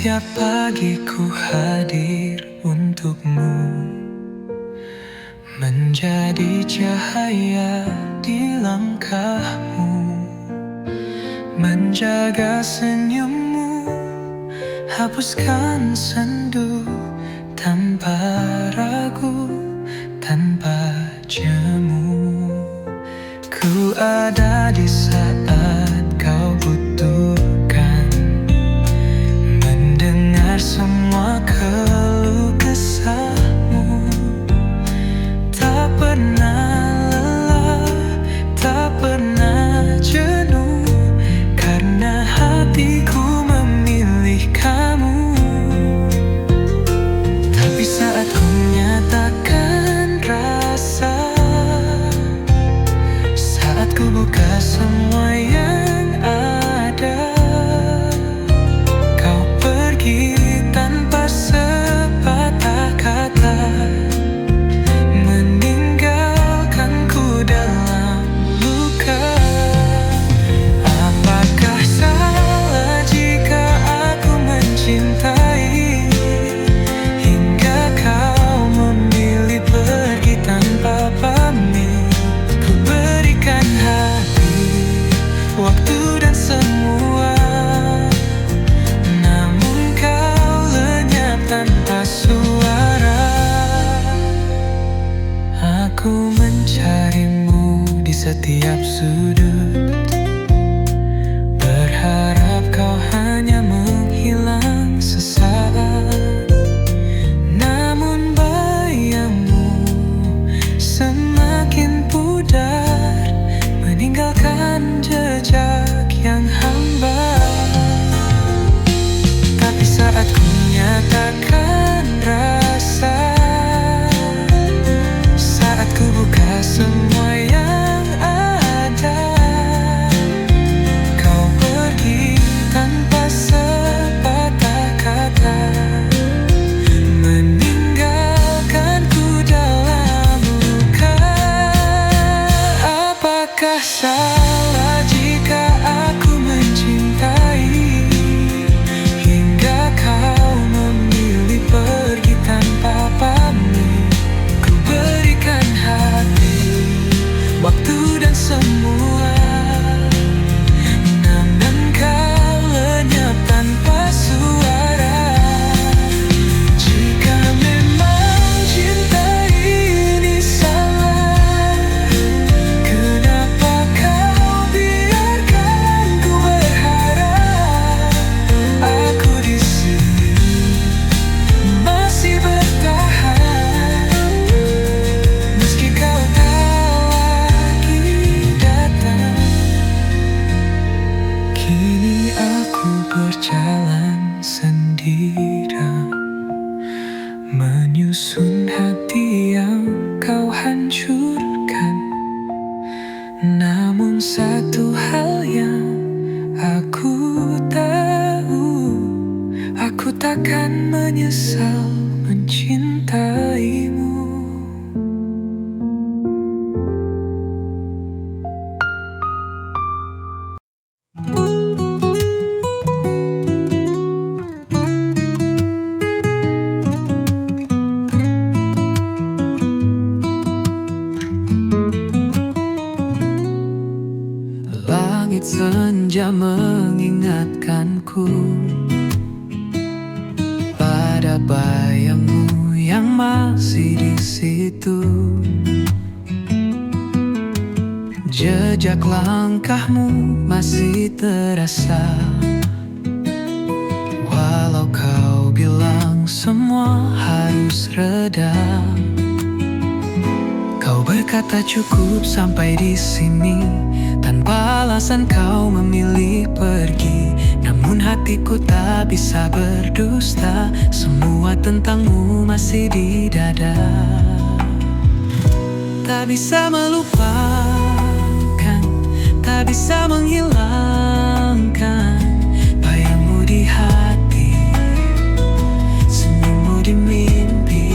Setiap pagi ku hadir untukmu, menjadi cahaya di langkahmu, menjaga senyummu, hapuskan sendu tanpa ragu, tanpa jemu. Ku ada di saat kau butuhkan, mendengar semua keluh kesahmu. Tak pernah lelah, tak pernah jenuh, karena hatiku memilih kamu. Tapi saat ku menyatakan rasa, saat ku buka semua yang ada, kau pergi tanpa sepatah kata, meninggalkanku dalam luka. Apakah salah jika aku mencintai, hingga kau memilih pergi tanpa pamit? Ku berikan hati, waktu dan semua, namun kau lenyap tanpa suara. Aku mencarimu di setiap sudut, berharap kau hanya menghilang sesaat. Namun bayangmu semakin pudar, meninggalkan jejak yang hambar. Tapi saat ku menyatakan rasa, saat ku buka semua yang ada, kau pergi tanpa sepatah kata, meninggalkanku dalam luka. Apakah salah jika aku mencintai, hingga kau memilih pergi tanpa pamit? Ku berikan hati, waktu dan semua, namun kau lenyap tanpa suara. Jika memang cinta ini salah, kenapa kau biarkan ku berharap? Aku di sini masih bertahan, meski kau tak lagi datang. Kini aku berjalan sendirian, menyusun hati yang kau hancurkan. Namun satu hal yang aku tahu, aku takkan menyesal mencintaimu. Langit senja mengingatkanku pada bayangmu yang masih di situ. Jejak langkahmu masih terasa, walau kau bilang semua harus reda. Kau berkata cukup sampai di sini, tanpa alasan kau memilih pergi. Namun hatiku tak bisa berdusta, semua tentangmu masih di dada. Tak bisa melupakan, tak bisa menghilangkan bayangmu di hati, senyummu di mimpi.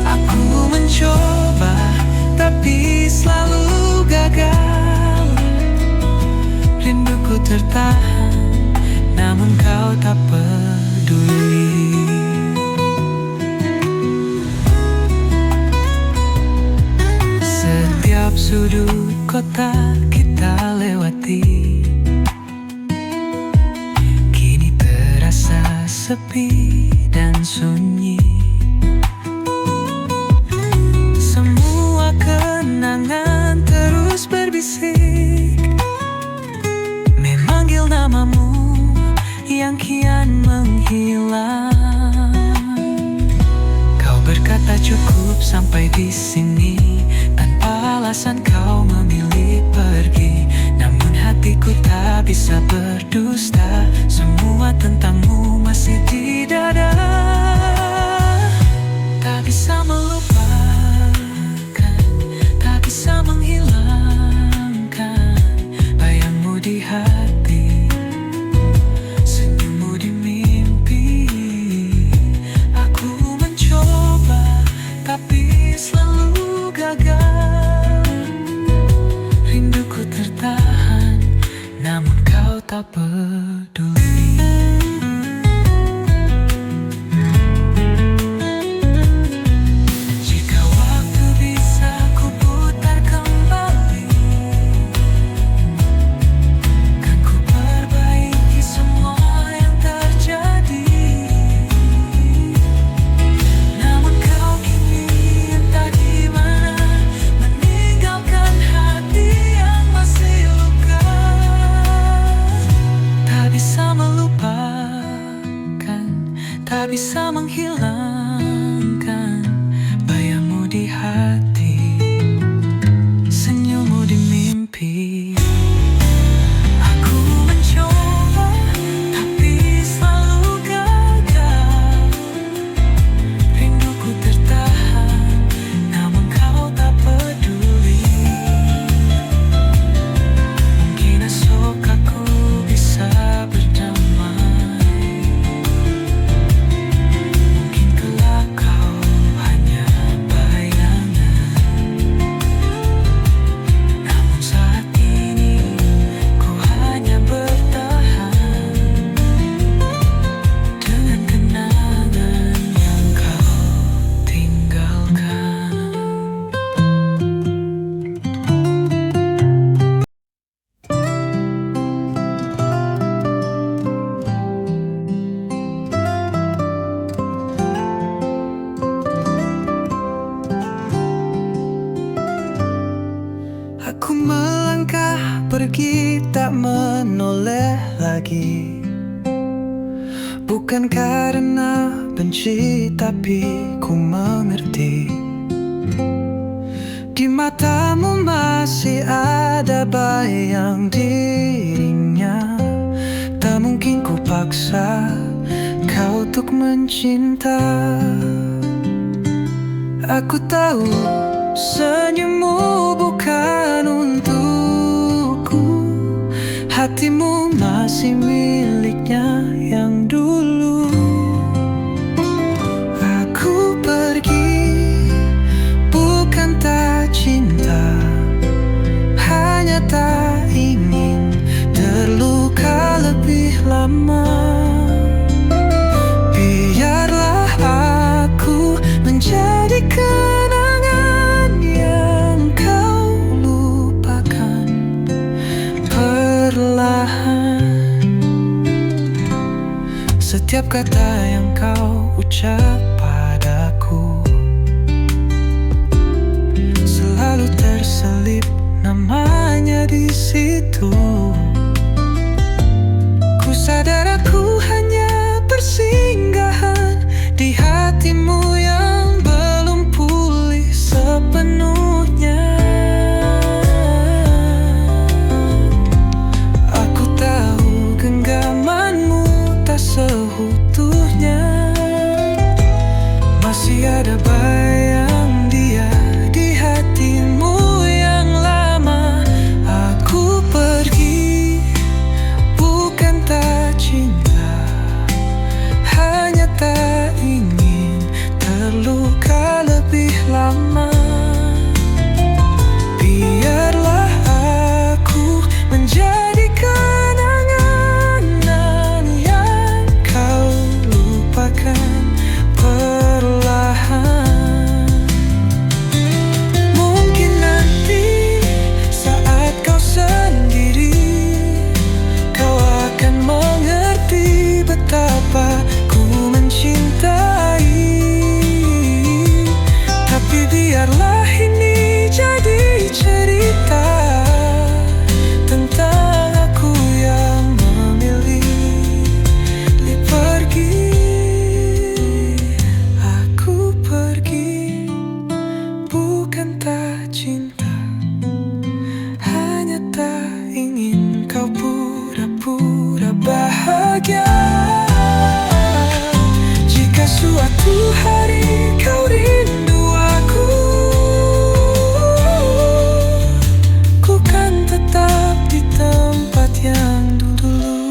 Aku mencoba tapi selalu gagal, rinduku tertahan, namun kau tak pernah. sepi dan sunyi. Semua kenangan terus berbisik, memanggil namamu yang kian menghilang. Kau berkata cukup sampai di sini, tanpa alasan kau memilih pergi. Namun hatiku tak bisa berdusta, semua tentangmu masih di dada. Tak bisa melupakan, tak bisa menghilangkan bayangmu di hati, senyummu di mimpi. Aku mencoba tapi selalu gagal. Rinduku tertahan, namun kau tak peduli. Jika waktu bisa ku putar kembali, kan ku perbaiki semua yang terjadi. Namun kau kini entah di mana, meninggalkan hati yang masih luka. Tak bisa melupakan, tak bisa menghilangkan bayangmu di hati, senyummu di mimpi. Aku mencoba tapi selalu gagal. Rinduku tertahan, namun kau tak peduli. Mungkin esok aku bisa berdamai, mungkin kelak kau hanya bayangan. Namun saat ini ku hanya bertahan dengan kenangan yang kau tinggalkan. Aku melangkah pergi, tak menoleh lagi. Bukan karena benci, tapi ku mengerti. Di matamu masih ada bayang dirinya. Tak mungkin ku paksa kau untuk mencinta. Aku tahu senyummu bukan untukku, hatimu masih miliknya yang dulu. Aku pergi bukan tak cinta, hanya tak ingin terluka lebih lama. Biarlah aku menjadi kenangan yang kau lupakan perlahan. Setiap kata yang kau ucap padaku selalu terselip namanya di situ. Ku sadar aku hanya persinggahan di hatimu yang belum pulih sepenuhnya. Aku tahu genggamanmu tak seutuhnya, masih ada bayang dia di hatimu yang lama. Aku pergi bukan tak cinta, hanya tak ingin terluka lebih lama. Biarlah aku menjadi kenangan yang kau lupakan perlahan. Mungkin nanti saat kau sendiri, kau akan mengerti betapa ku pura-pura bahagia. Jika suatu hari kau rindu aku, ku kan tetap di tempat yang dulu.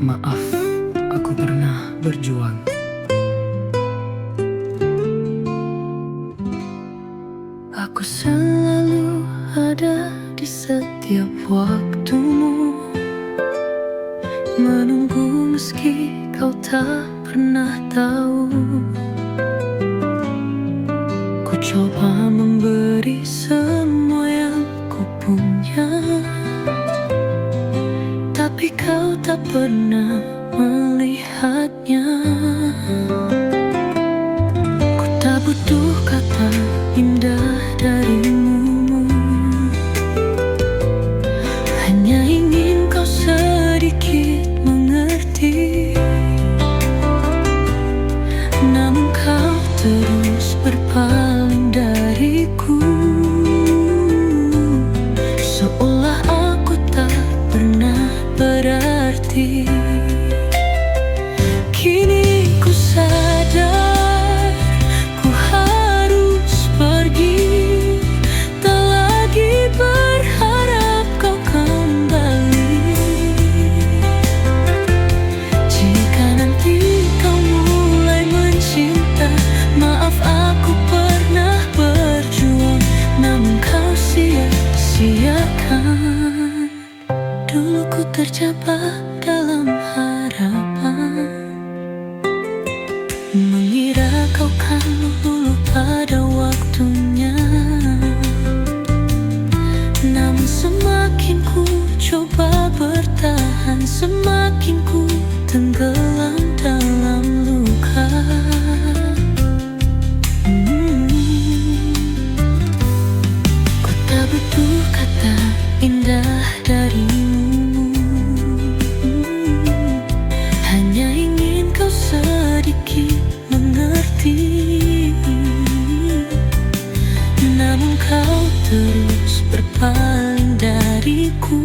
Maaf, aku pernah berjuang. Aku selalu ada di setiap waktumu, menunggu meski kau tak pernah tahu. Ku coba memberi semua yang ku punya, tapi kau tak pernah melihatnya. Ku tak butuh kata indah darimu, hanya ingin kau sedikit mengerti. Namun kau terus berpaling dariku, seolah aku tak pernah berarti. Kini ku sadar, ku harus pergi, tak lagi berharap kau kembali. Jika nanti kau mulai mencinta, maaf aku pernah berjuang, namun kau sia-siakan. Dulu ku terjebak dalam harapan, mengira kau kan luluh pada waktunya. Namun semakin ku coba bertahan, semakin ku tenggelam dalam luka. Ku tak butuh kata indah darimu, hanya ingin kau sedikit mengerti. Namun kau terus berpaling dariku,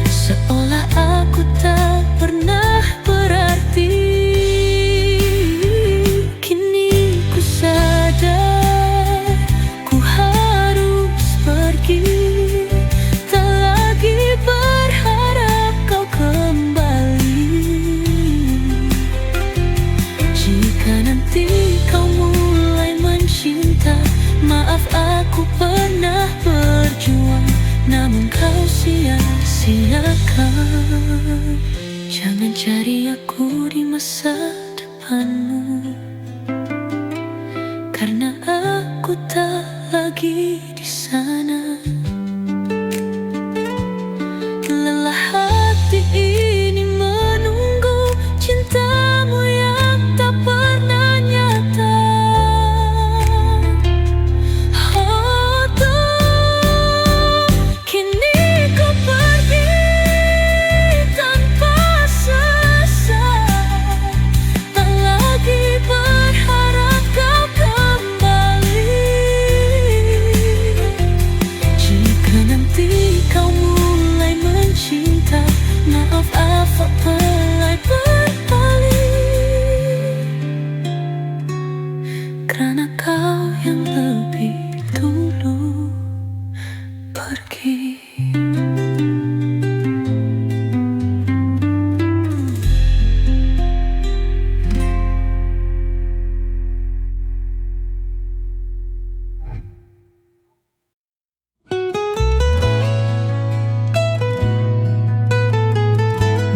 seolah aku tak pernah berarti. Kini ku sadar, ku harus pergi, tak lagi berharap kau kembali. Jika nanti kau mulai mencinta, maaf aku pernah berjuang, namun kau sia-siakan. Jangan cari aku di masa depanmu, karena aku tak lagi di sana. Lelah hati ini menunggu cintamu yang tak pernah nyata. Oh Tuh, kini ku pergi tanpa sesat, tak lagi berharap kau kembali. Jika nanti kau mulai mencinta, maaf aku mulai berpaling, karena kau yang lebih dulu pergi.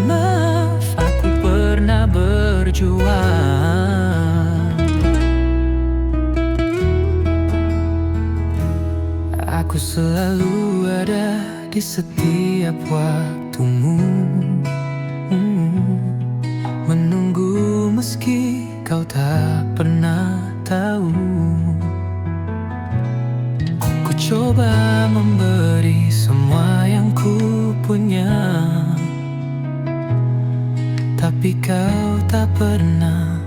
Maaf, aku pernah berjuang. Aku selalu ada di setiap waktumu, menunggu meski kau tak pernah tahu. Ku coba memberi semua yang ku punya, tapi kau tak pernah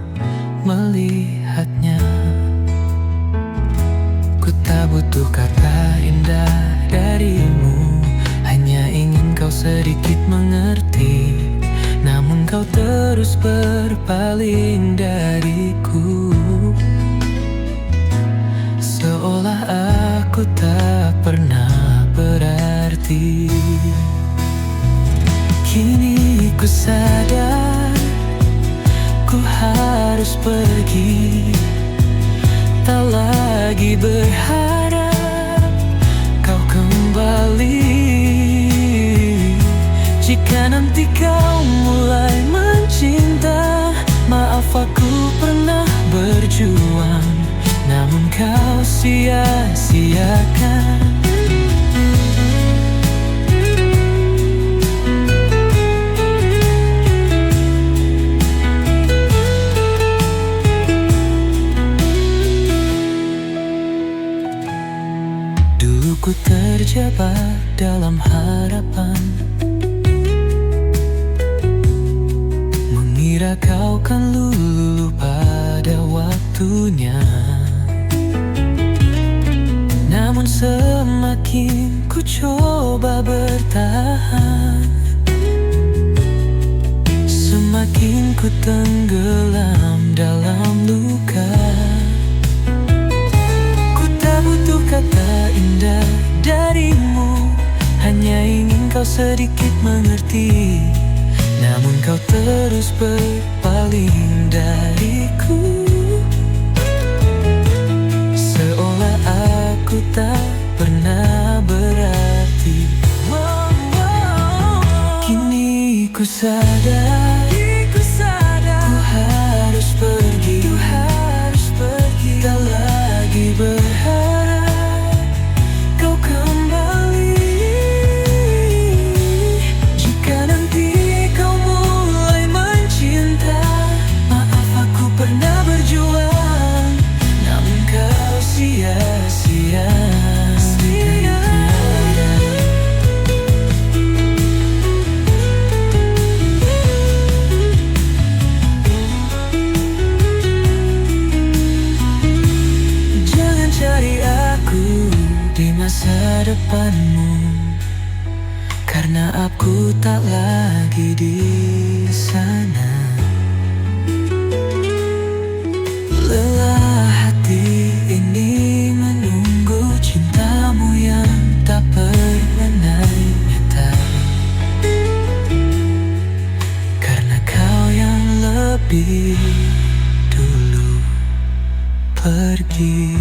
melihatnya. Ku tak butuh kata indah darimu, hanya ingin kau sedikit mengerti. Namun kau terus berpaling dariku, seolah aku tak pernah berarti. Kini ku sadar, ku harus pergi, tak lagi berharap kau kembali. Jika nanti kau mulai mencinta, maaf aku pernah berjuang, namun kau sia-siakan. Dulu ku terjebak dalam harapan, mengira kau kan luluh pada waktunya. Namun semakin ku coba bertahan, semakin ku tenggelam dalam luka. Ku tak butuh kata indah darimu, hanya ingin kau sedikit mengerti. Namun kau terus berpaling dariku, seolah aku tak pernah berarti. Kini ku sadar, ku harus pergi, tak lagi berharap kau kembali. Jika nanti kau mulai mencinta, maaf aku pernah berjuang, namun kau sia-sia. Jangan cari aku di masa depanmu, karena aku tak lagi di sana. Lelah hati ini menunggu cintamu yang tak pernah nyata, karena kau yang lebih dulu pergi.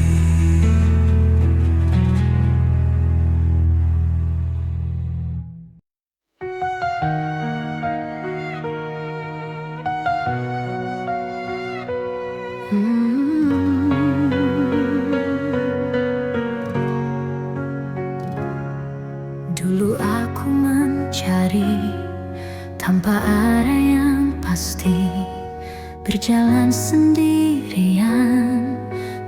Dulu aku mencari tanpa arah yang pasti, berjalan sendirian,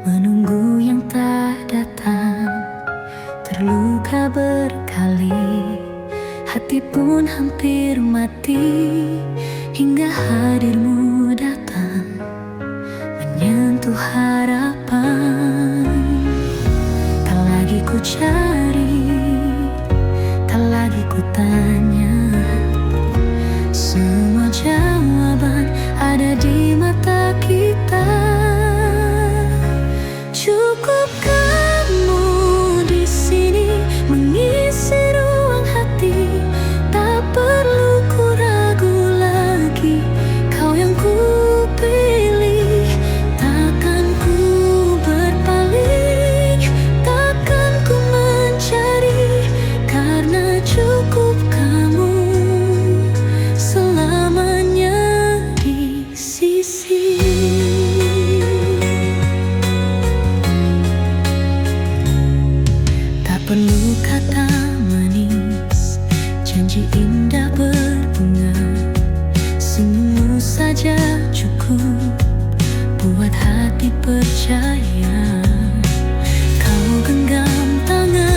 menunggu yang tak datang. Terluka berkali, hati pun hampir mati, hingga hadirmu datang menyentuh harapan. Tak lagi ku cari, tak lagi ku tanya, semua jawaban ada di mata kita. Cukup kamu di sini mengisi ruang hati, tak perlu ku ragu lagi, kau yang ku pilih. Takkan ku berpaling, takkan ku mencari, karena cukup kamu selamanya di sisi. Tak perlu kata manis, janji indah berbunga, senyummu saja cukup buat hati percaya. Kau genggam tangan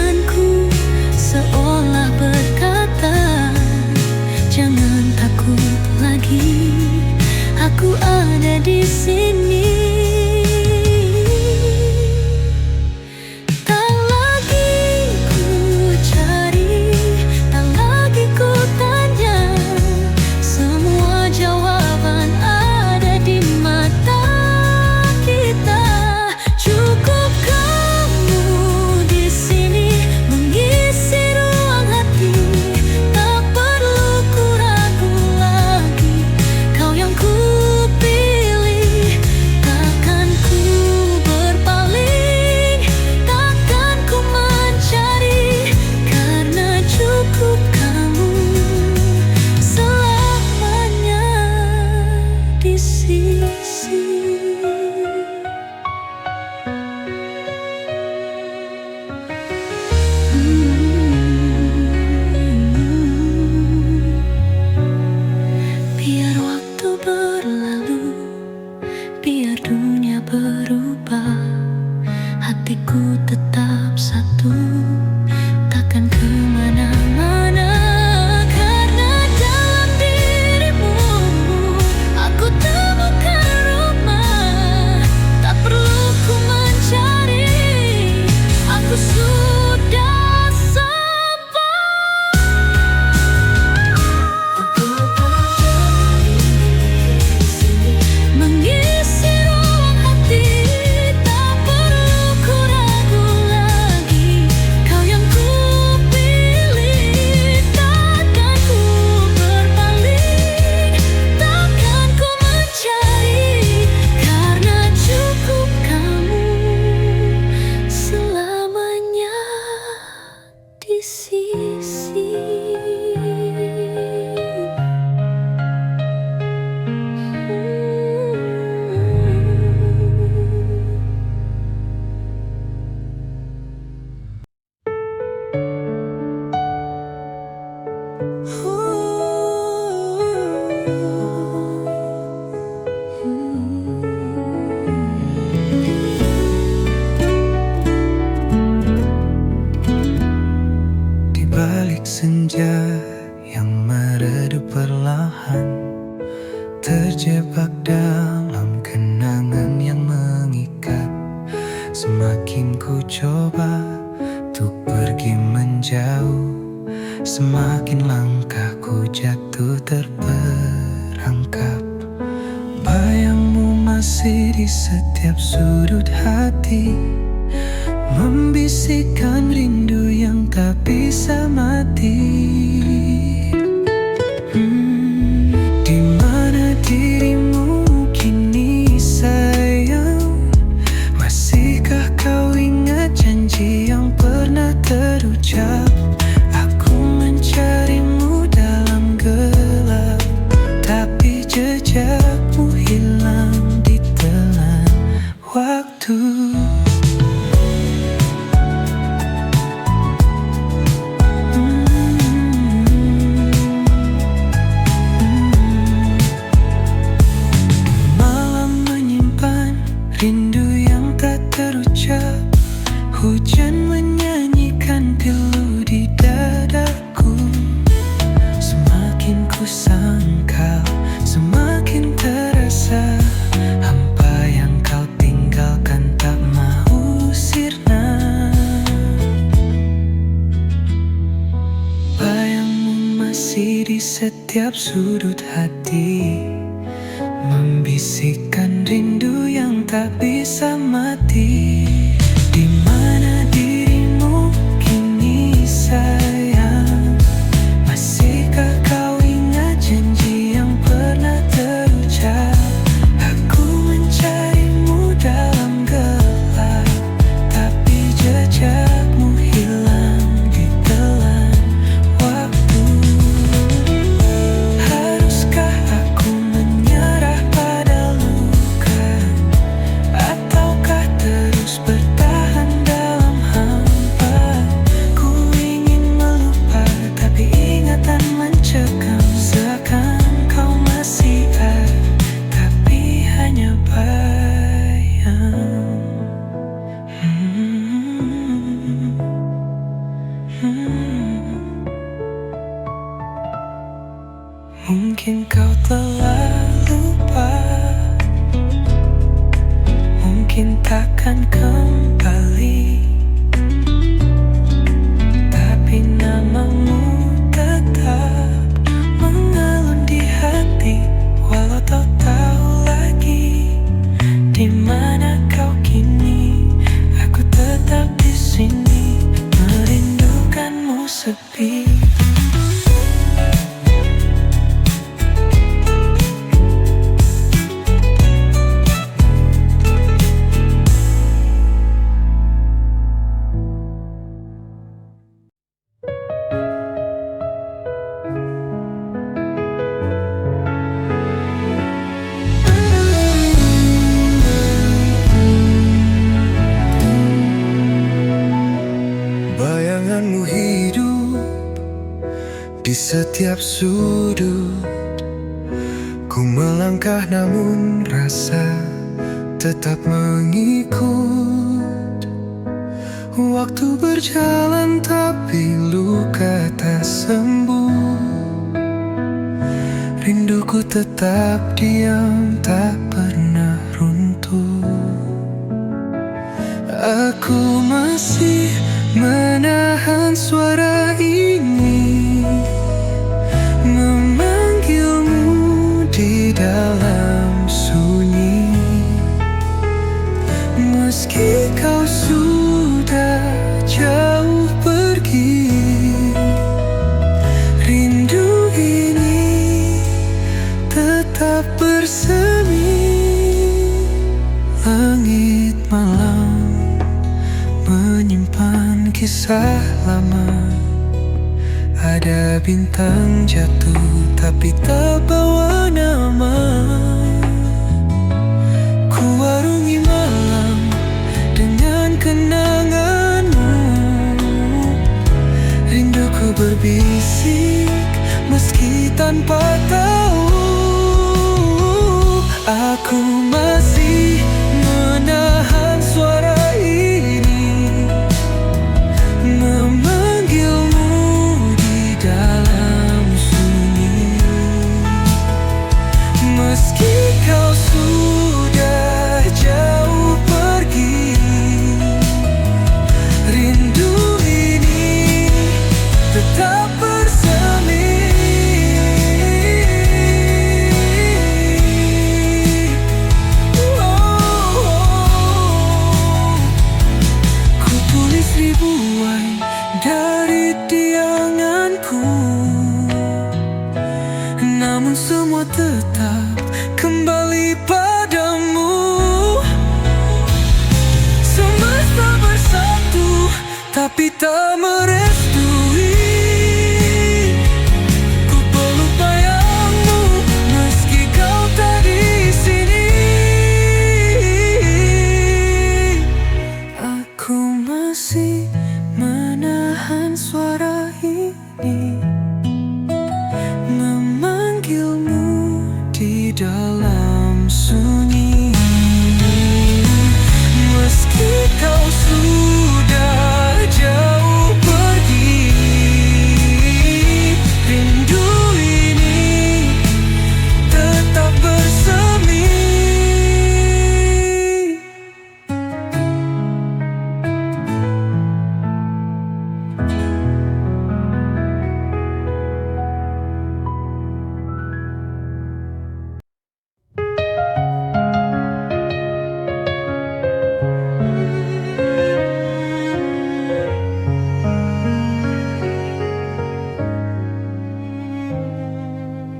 sisi. Di balik senja yang meredup perlahan, terjebak dalam kenangan yang mengikat. Semakin ku coba untuk pergi menjauh, semakin langkahku jatuh terperangkap. Bayangmu masih di setiap sudut hati, membisikkan rindu yang tak bisa mati. Di mana dirimu kini sayang? Masihkah kau ingat janji yang pernah terucap? Aku mencarimu dalam gelap, tapi jejakmu hilang ditelan waktu. Rindu yang tak terucap, hujan menyanyikan pilu di dadaku. Semakin ku sangkal, semakin terasa hampa yang kau tinggalkan tak mau sirna. Bayangmu masih di setiap sudut hati, membisikkan rindu yang tak bisa mati. Di mana dirimu kini sayang? Masihkah kau ingat janji yang pernah terucap? Aku mencarimu dalam gelap, tapi jejakmu hilang ditelan waktu. Haruskah aku menyerah pada luka, ataukah terus bertahan dalam hampa? Ku ingin melupa, tapi ingatan mencekam. Seakan kau masih ada, tapi hanya bayang. Mungkin kau telah lupa, mungkin takkan kembali, tapi namamu tetap mengalun di hati. Walau tak tahu lagi di mana kau kini, aku tetap di sini merindukanmu sepi. Bayanganmu hidup di setiap sudut. Ku melangkah namun rasa tetap mengikut. Waktu berjalan tapi luka tak sembuh. Rinduku tetap diam, tak pernah runtuh. Aku masih menahan suara ini, memanggilmu di dalam sunyi. Meski kau sudah jauh pergi, rindu ini tetap bersemi. Langit malam menyimpan kisah lama Ada bintang jatuh tapi tak bawa nama. Ku warungi malam dengan kenanganmu. Rinduku berbisik meski tanpa tahu. Aku masih menahan suara ini, memanggilmu di dalam sunyi. Meski kau sudah jauh pergi, rindu ini tetap bersemi. Ku tulis ribuan dari dianganku, namun semua tetap kembali padamu. Semesta bersatu tapi tak merestui. Ku peluk bayangmu meski kau tak di sini. Aku masih menahan suara ini, memanggilmu di dalam sunyi. Meski kau sudah jauh pergi, rindu ini tetap bersemi.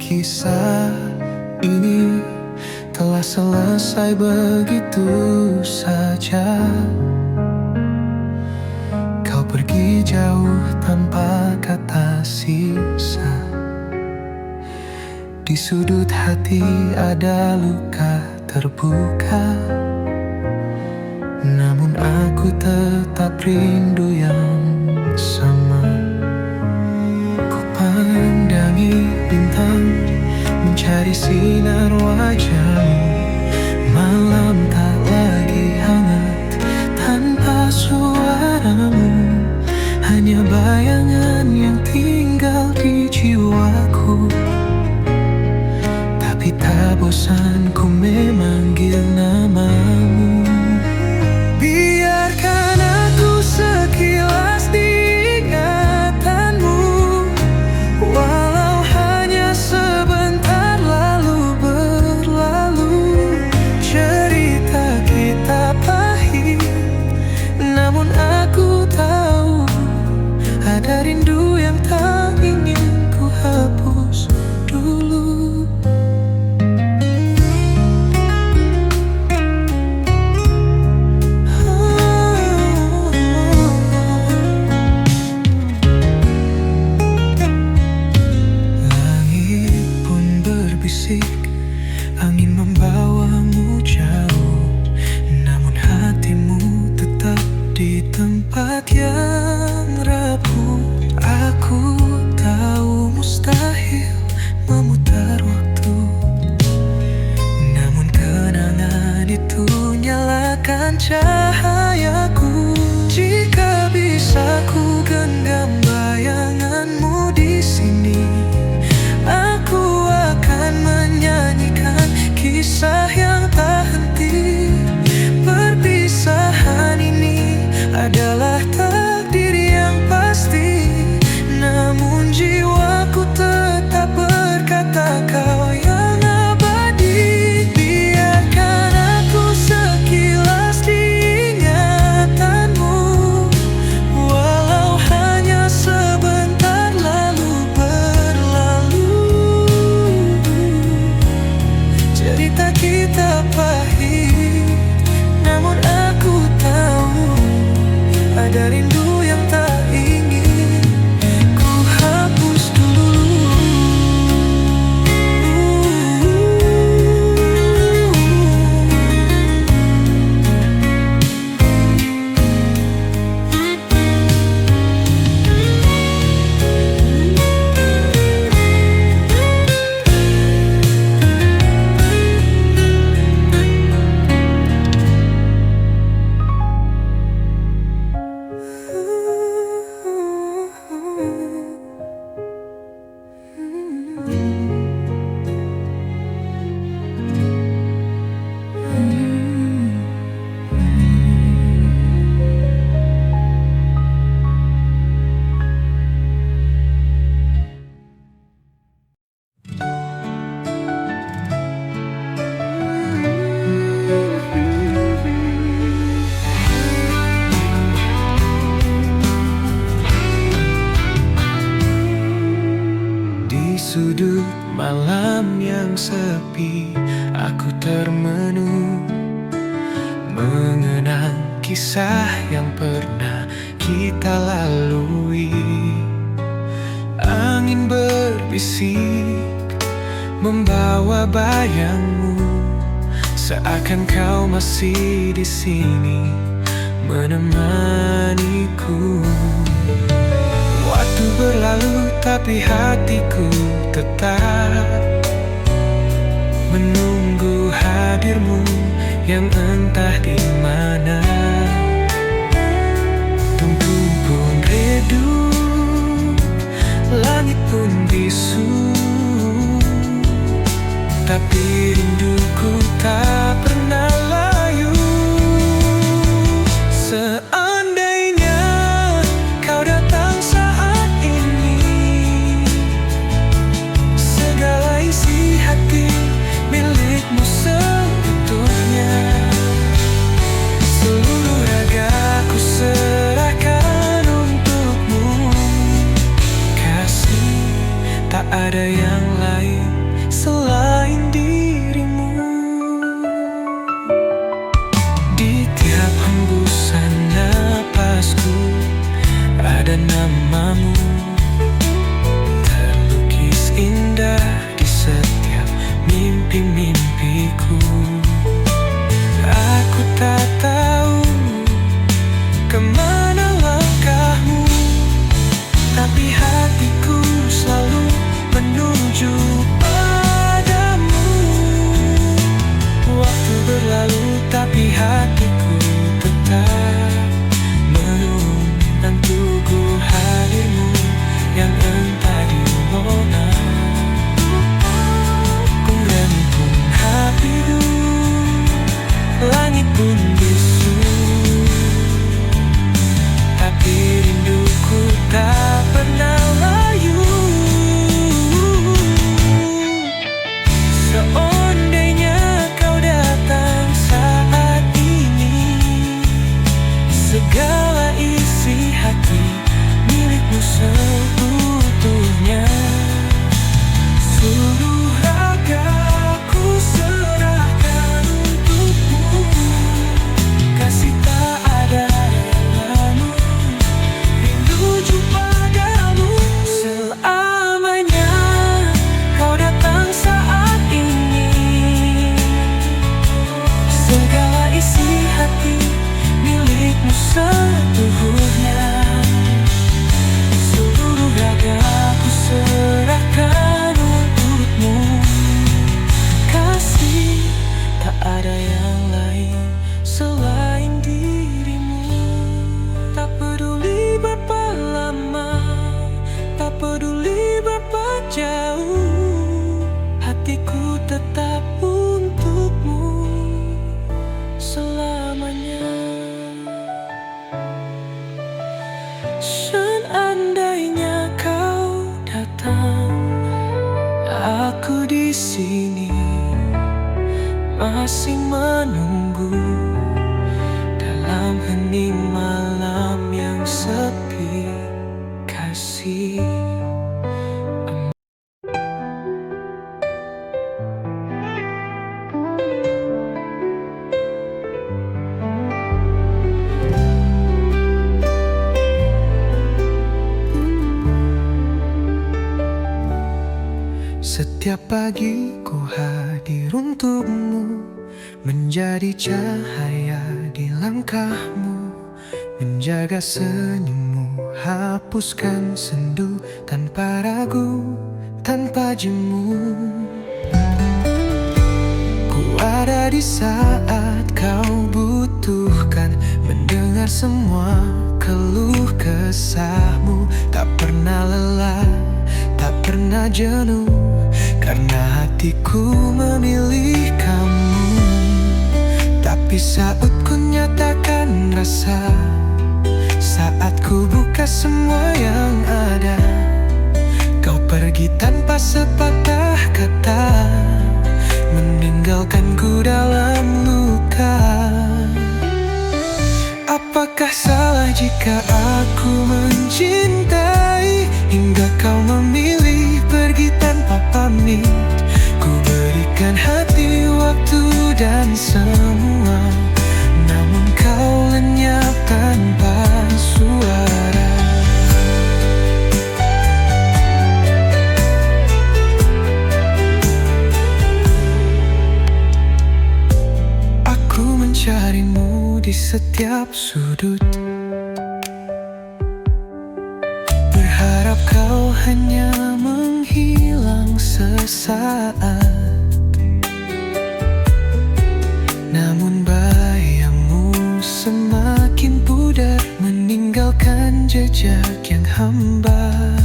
Kisah ini telah selesai begitu saja. Kau pergi jauh tanpa kata sisa. Di sudut hati ada luka terbuka, namun aku tetap rindu yang sama. Ku pandangi bintang, mencari sinar wajahmu. Malam tak lagi hangat tanpa suaramu, hanya bayangan yang tinggal di jiwaku. Tapi tak bosan ku memanggil namamu. Biarkan aku sekilas diingatanmu, walau hanya sebentar lalu berlalu. Cerita kita pahit, namun aku tahu ada rindu yang tak ingin ku hapus dulu. Angin membawamu jauh, namun hatimu tetap di tempat yang rapuh. Aku tahu mustahil malam yang sepi, aku termenung mengenang kisah yang pernah kita lalui. Angin berbisik membawa bayangmu, seakan kau masih di sini menemaniku. Waktu berlalu tapi hatiku tetap menunggu hadirmu yang entah di mana. Tunggu pun redup, langit pun bisu, tapi rinduku tak pernah layu. Seandainya kau datang saat ini, segala isi hati milikmu seutuhnya. Seluruh ragaku serahkan untukmu. Kasih, tak ada yang lain selain dirimu. Di tiap hembusan napasku ada namamu, terlukis indah di setiap mimpi-mimpiku. Aku tak tahu kemana langkahmu, tapi hatiku selalu menuju padamu. Waktu berlalu tapi hatiku tetap menunggu hadirmu yang entah di mana. Bulan pun habibu, langit pun bisu, tapi rinduku tak pernah layu. Seandainya kau datang saat ini, segala isi hati milikmu seutuhnya. Seluruh ragaku serahkan untukmu. Kasih tak ada yang lalu, rindu padamu. Selamanya kau datang saat ini, segala isi hati milikmu seutuhnya. Seluruh ragaku serahkan untukmu. Kasih, tak ada yang lain selain dirimu. Tak peduli berapa lama, tak peduli berapa jauh, hatiku tetap untukmu selamanya. Seandainya kau datang, aku di sini masih menunggu dalam hening malam yang sepi. Kasih, setiap pagi ku hadir untukmu, menjadi cahaya di langkahmu, menjaga senyummu, hapuskan sendu tanpa ragu, tanpa jemu. Ku ada di saat kau butuhkan, mendengar semua keluh kesahmu. Tak pernah lelah, tak pernah jenuh, karena hatiku memilih kamu. Tapi saat ku nyatakan rasa, saat ku buka semua yang ada, kau pergi tanpa sepatah kata, meninggalkanku dalam luka. Apakah salah jika aku mencintai hingga kau memilih pergi tanpa pamit? setiap sudut. Berharap kau hanya menghilang sesaat, namun bayangmu semakin pudar, meninggalkan jejak yang hambar.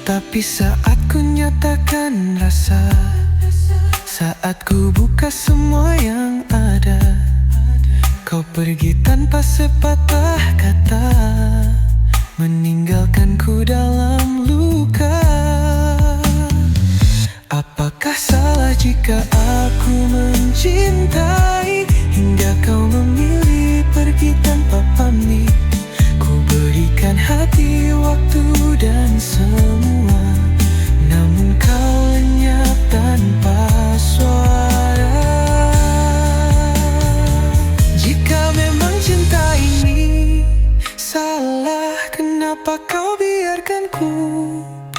Tapi saat ku nyatakan rasa, saat ku buka semua yang ada, kau pergi tanpa sepatah kata, meninggalkanku dalam luka. Apakah salah jika aku mencintai hingga kau memilih pergi tanpa pamit? Ku berikan hati, waktu dan semua, namun kau lenyap tanpa suara. Jika memang cinta ini salah, kenapa kau biarkan ku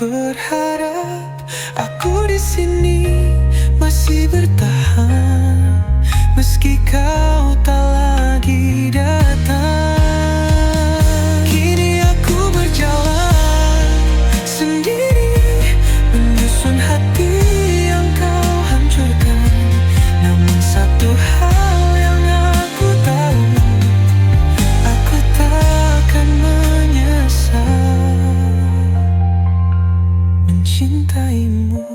berharap? Aku di sini masih bertahan, meski kau tak lagi datang. Kini aku berjalan sendiri, menyusun hati yang kau hancurkan. Namun satu hal yang aku tahu, aku takkan menyesal mencintaimu.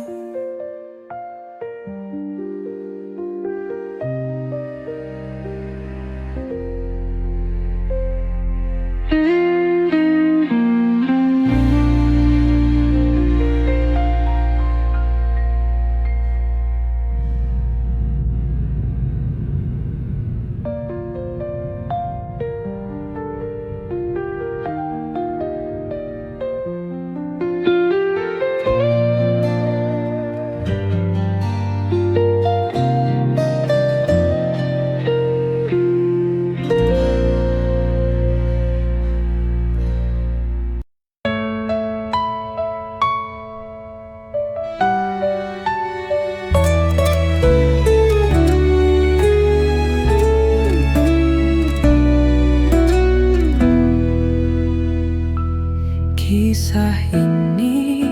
Kisah ini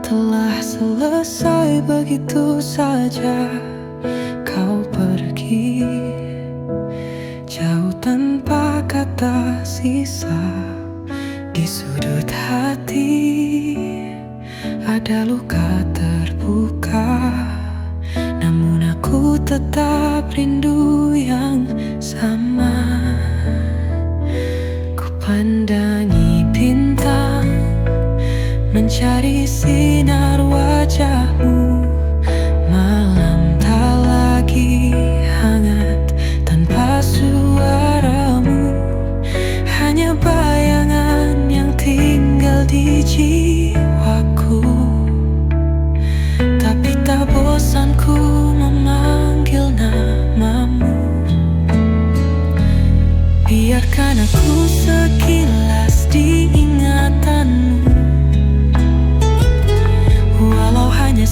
telah selesai begitu saja. Kau pergi jauh tanpa kata sisa. Di sudut hati ada luka terbuka, namun aku tetap rindu yang sama. Ku pandangi bintang, mencari sinar wajahmu. Malam tak lagi hangat tanpa suaramu, hanya bayangan yang tinggal di jiwaku. Tapi tak bosan ku memanggil namamu. Biarkan aku sekilas di ingatanmu, walau hanya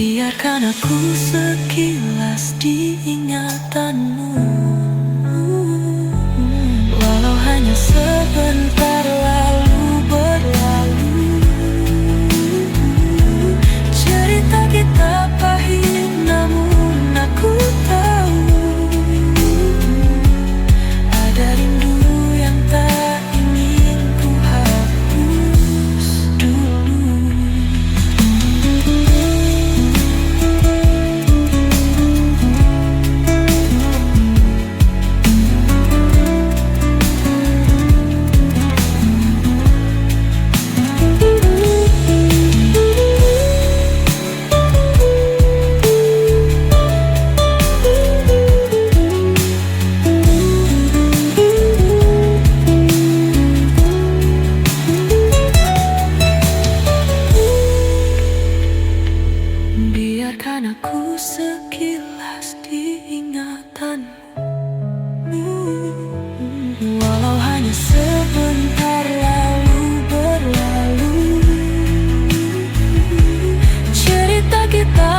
Biarkan aku sekilas di ingatanmu, walau hanya sebentar lalu berlalu. Cerita kita pahit namun aku tahu ada rindu yang tak ingin ku hapus dulu. Biarkan aku sekilas di ingatanmu, walau hanya sebentar lalu berlalu. Cerita kita